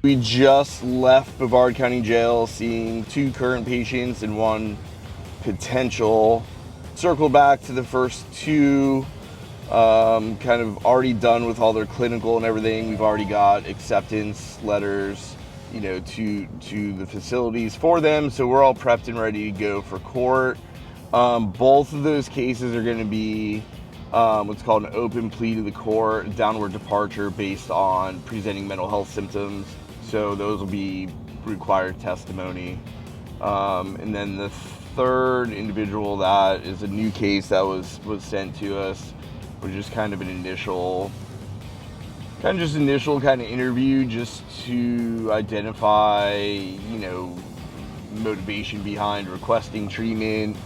We just left Brevard County Jail seeing 2 current patients and 1 potential. Circled back to the first 2, kind of already done with all their clinical and everything. We've already got acceptance letters, to the facilities for them. So we're all prepped and ready to go for court. Both of those cases are going to be what's called an open plea to the court, downward departure based on presenting mental health symptoms. So those will be required testimony. And then the third individual, that is a new case that was sent to us, which is kind of an initial kind of interview just to identify, motivation behind requesting treatment,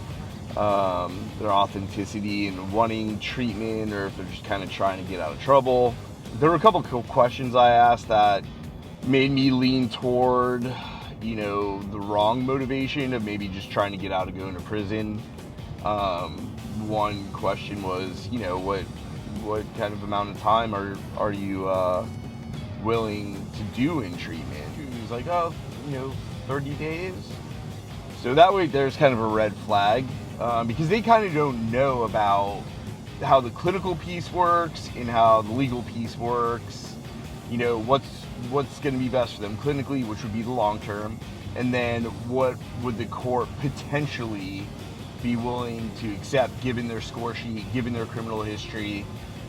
their authenticity in wanting treatment, or if they're just kind of trying to get out of trouble. There were a couple of questions I asked that made me lean toward, the wrong motivation of maybe just trying to get out of going to prison. One question was, what kind of amount of time are you willing to do in treatment? He was like, 30 days. So that way there's kind of a red flag, because they kind of don't know about how the clinical piece works and how the legal piece works. What's going to be best for them clinically, which would be the long term, and then what would the court potentially be willing to accept given their score sheet, given their criminal history.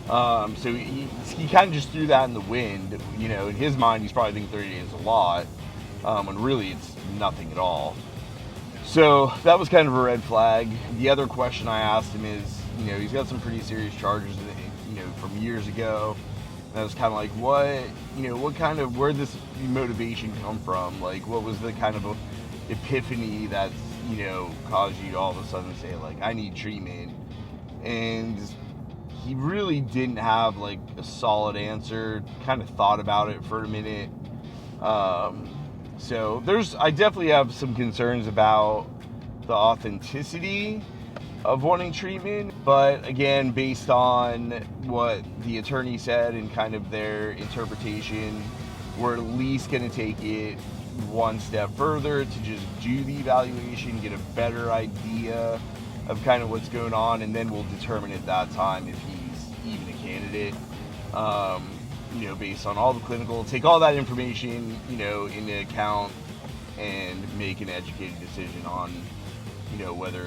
So he kind of just threw that in the wind. In his mind, he's probably thinking 30 days is a lot, when really it's nothing at all. So that was kind of a red flag. The other question I asked him is, he's got some pretty serious charges, from years ago. And I was kind of like, where'd this motivation come from? Like, what was the kind of epiphany that, caused you to all of a sudden say, like, I need treatment? And he really didn't have, like, a solid answer. Kind of thought about it for a minute. So I definitely have some concerns about the authenticity of wanting treatment, but again, based on what the attorney said and kind of their interpretation, we're at least going to take it one step further to just do the evaluation, get a better idea of kind of what's going on, and then we'll determine at that time if he's even a candidate. Based on all the clinical, take all that information, into account and make an educated decision on, whether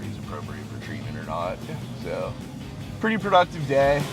he's appropriate for treatment or not. So, pretty productive day.